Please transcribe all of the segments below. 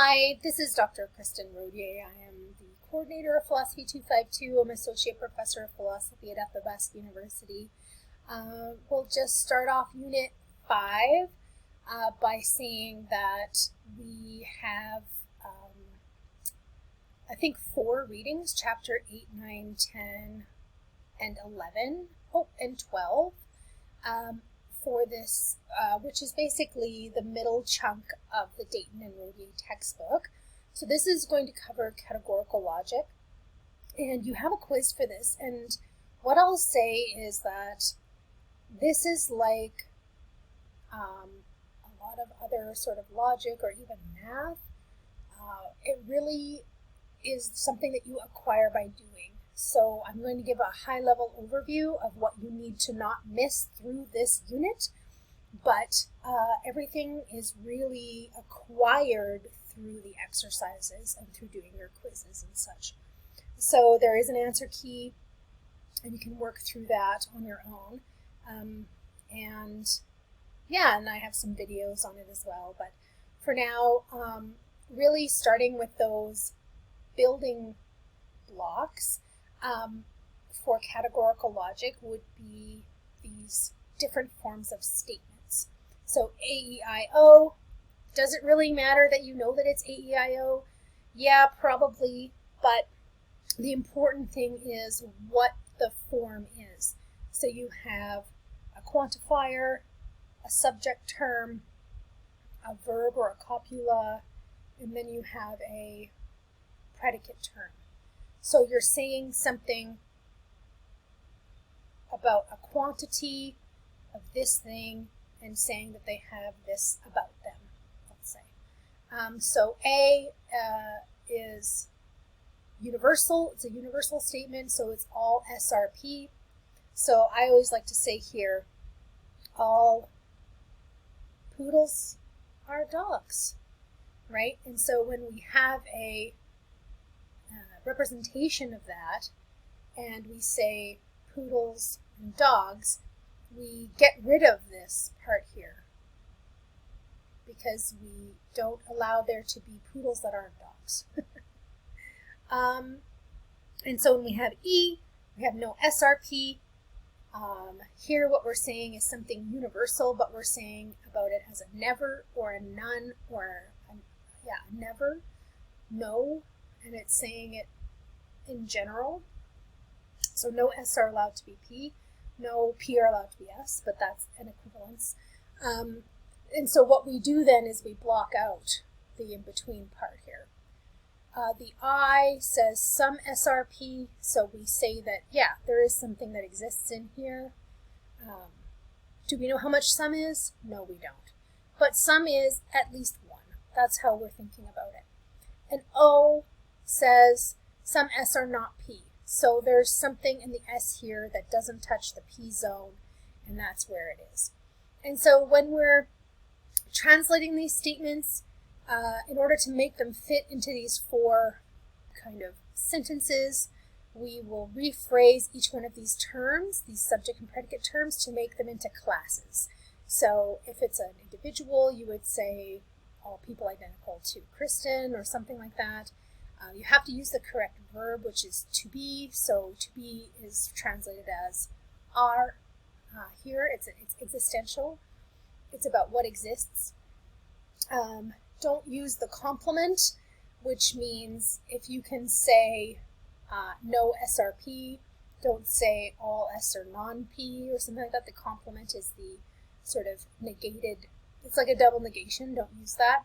Hi, this is Dr. Kristen Rodier. I am the coordinator of Philosophy 252. I'm Associate Professor of Philosophy at Athabasca University. We'll just start off Unit 5 by saying that we have, I think, 4 readings, Chapter 8, 9, 10, and 11, and 12. For this, which is basically the middle chunk of the Dayton and Rodier textbook. So this is going to cover categorical logic, and you have a quiz for this. And what I'll say is that this is like a lot of other sort of logic or even math. It really is something that you acquire by doing. So I'm going to give a high-level overview of what you need to not miss through this unit, but everything is really acquired through the exercises and through doing your quizzes and such. So there is an answer key, and you can work through that on your own. And I have some videos on it as well. But for now, really starting with those building blocks, for categorical logic would be these different forms of statements. So A-E-I-O, does it really matter that you know that it's A-E-I-O? Yeah, probably, but the important thing is what the form is. So you have a quantifier, a subject term, a verb or a copula, and then you have a predicate term. So you're saying something about a quantity of this thing and saying that they have this about them, let's say. So A is universal. It's a universal statement, so it's all SRP. So I always like to say here, all poodles are dogs, right? And so when we have a representation of that, and we say poodles and dogs, we get rid of this part here because we don't allow there to be poodles that aren't dogs. And so when we have E, we have no SRP. Here what we're saying is something universal, but we're saying about it as a never or a none or never, no, and it's saying it in general. So no S are allowed to be P, no P are allowed to be S, but that's an equivalence. And so what we do then is we block out the in-between part here. The I says some SRP, so we say that, there is something that exists in here. Do we know how much some is? No, we don't. But some is at least 1. That's how we're thinking about it. And O says some S are not P. So there's something in the S here that doesn't touch the P zone, and that's where it is. And so when we're translating these statements, in order to make them fit into these 4 kind of sentences, we will rephrase each one of these terms, these subject and predicate terms, to make them into classes. So if it's an individual, you would say all people identical to Kristen or something like that. You have to use the correct verb, which is to be. So to be is translated as are. Here it's existential. It's about what exists. Don't use the complement, which means if you can say no SRP, don't say all S are non-P or something like that. The complement is the sort of negated, it's like a double negation, don't use that.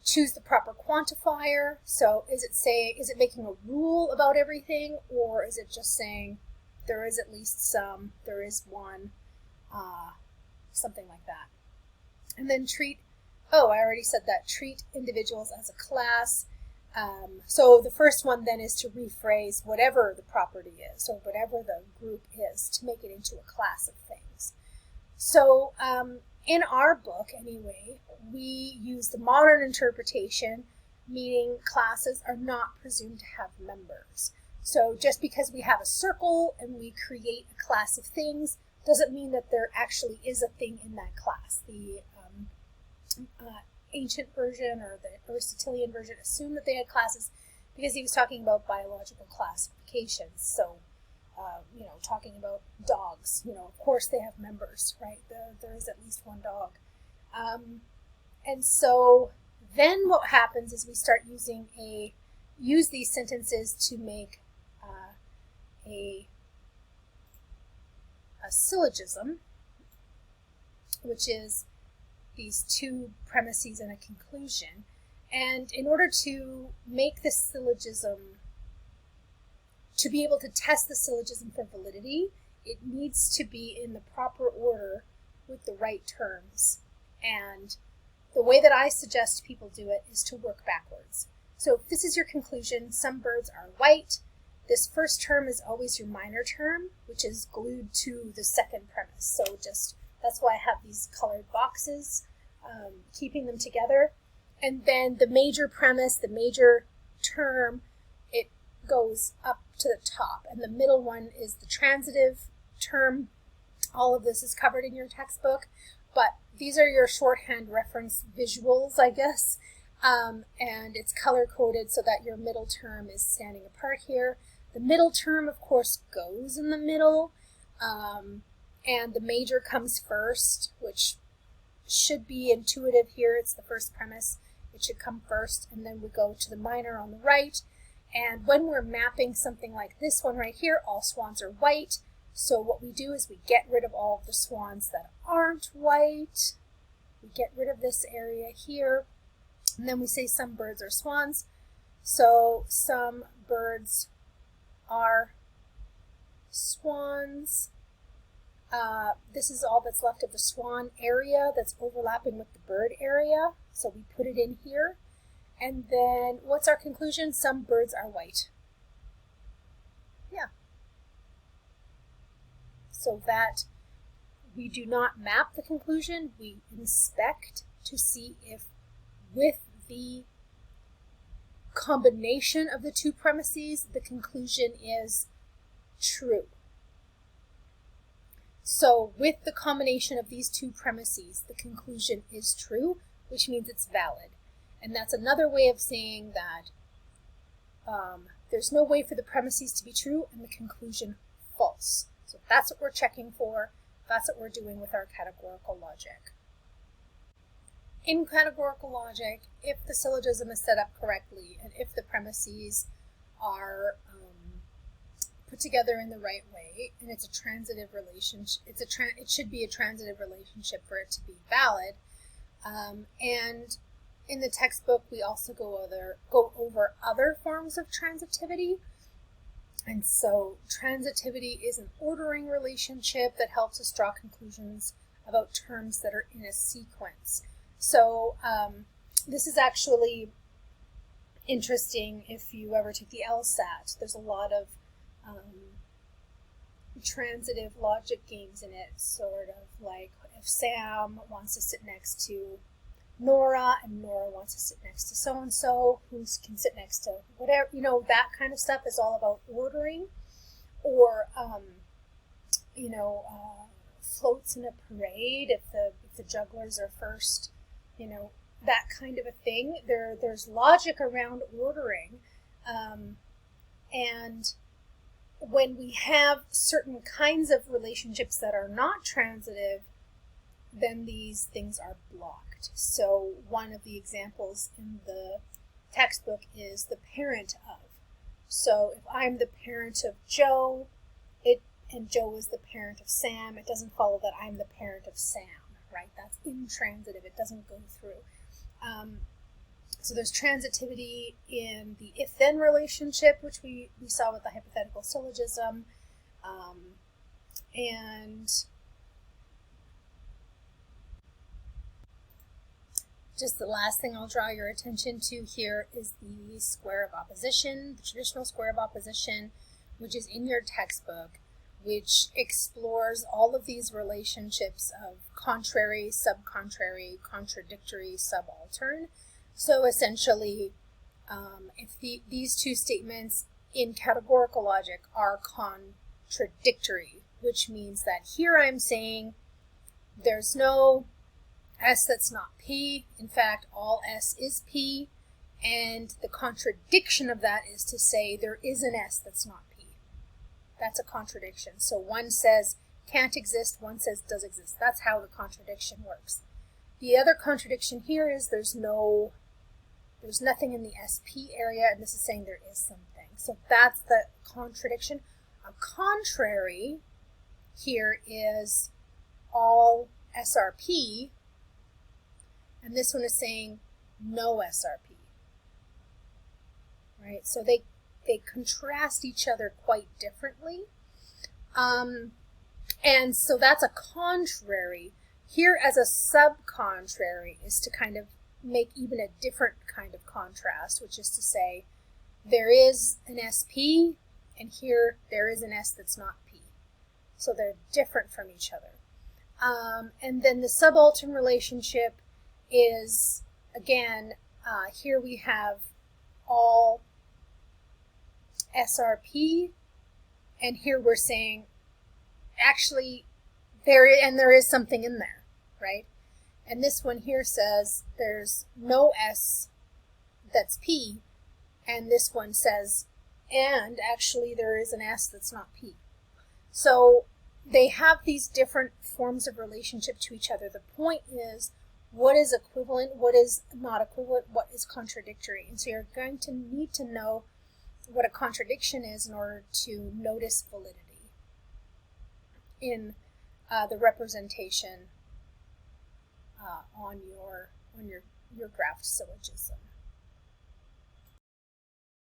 Choose the proper quantifier. So is it making a rule about everything, or is it just saying there is at least some, there is one, something like that. And then treat I already said that, treat individuals as a class. So the first one then is to rephrase whatever the property is, or whatever the group is, to make it into a class of things. So in our book, anyway, we use the modern interpretation, meaning classes are not presumed to have members. So just because we have a circle and we create a class of things doesn't mean that there actually is a thing in that class. The ancient version or the Aristotelian version assumed that they had classes because he was talking about biological classifications. So, talking about dogs, of course they have members, right? There is at least one dog. And so then what happens is we start use these sentences to make a syllogism, which is these two premises and a conclusion. And in order to make the syllogism, to be able to test the syllogism for validity, it needs to be in the proper order with the right terms. And the way that I suggest people do it is to work backwards. So if this is your conclusion, some birds are white, this first term is always your minor term, which is glued to the second premise. So that's why I have these colored boxes, keeping them together. And then the major premise, the major term, it goes up to the top. And the middle one is the transitive term. All of this is covered in your textbook, but these are your shorthand reference visuals, I guess. And it's color-coded so that your middle term is standing apart here. The middle term, of course, goes in the middle, and the major comes first, which should be intuitive here. It's the first premise. It should come first, and then we go to the minor on the right. And when we're mapping something like this one right here, all swans are white. So what we do is we get rid of all of the swans that aren't white. We get rid of this area here. And then we say some birds are swans. So some birds are swans. This is all that's left of the swan area that's overlapping with the bird area. So we put it in here. And then what's our conclusion? Some birds are white. Yeah. So that we do not map the conclusion, we inspect to see if with the combination of the two premises, the conclusion is true. So with the combination of these two premises, the conclusion is true, which means it's valid. And that's another way of saying that there's no way for the premises to be true and the conclusion false. So that's what we're checking for. That's what we're doing with our categorical logic. In categorical logic, if the syllogism is set up correctly and if the premises are put together in the right way, and it's a transitive relationship, it should be a transitive relationship for it to be valid. And in the textbook, we also go over other forms of transitivity. And so transitivity is an ordering relationship that helps us draw conclusions about terms that are in a sequence. So this is actually interesting if you ever take the LSAT. There's a lot of transitive logic games in it, sort of like if Sam wants to sit next to Nora and Nora wants to sit next to so-and-so, who can sit next to whatever, that kind of stuff is all about ordering. Or, floats in a parade, if the jugglers are first, that kind of a thing. There's logic around ordering. And when we have certain kinds of relationships that are not transitive, then these things are blocked. So one of the examples in the textbook is the parent of. So if I'm the parent of Joe, and Joe is the parent of Sam, it doesn't follow that I'm the parent of Sam, right? That's intransitive. It doesn't go through. So there's transitivity in the if-then relationship, which we saw with the hypothetical syllogism. And just the last thing I'll draw your attention to here is the square of opposition, the traditional square of opposition, which is in your textbook, which explores all of these relationships of contrary, subcontrary, contradictory, subaltern. So essentially, if these two statements in categorical logic are contradictory, which means that here I'm saying there's no S that's not P. In fact, all S is P, and the contradiction of that is to say there is an S that's not P. That's a contradiction. So one says can't exist, one says does exist. That's how the contradiction works. The other contradiction here is there's nothing in the SP area, and this is saying there is something. So that's the contradiction. A contrary here is all SRP, and this one is saying no SRP. Right? So they contrast each other quite differently. And so that's a contrary. Here as a sub-contrary is to kind of make even a different kind of contrast, which is to say there is an SP, and here there is an S that's not P. So they're different from each other. And then the subaltern relationship is, again, here we have all SRP, and here we're saying actually there is something in there, right? And this one here says there's no S that's P, and this one says and actually there is an S that's not P. So they have these different forms of relationship to each other. The point is, what is equivalent, what is not equivalent, what is contradictory. And so you're going to need to know what a contradiction is in order to notice validity in the representation on your graphed syllogism.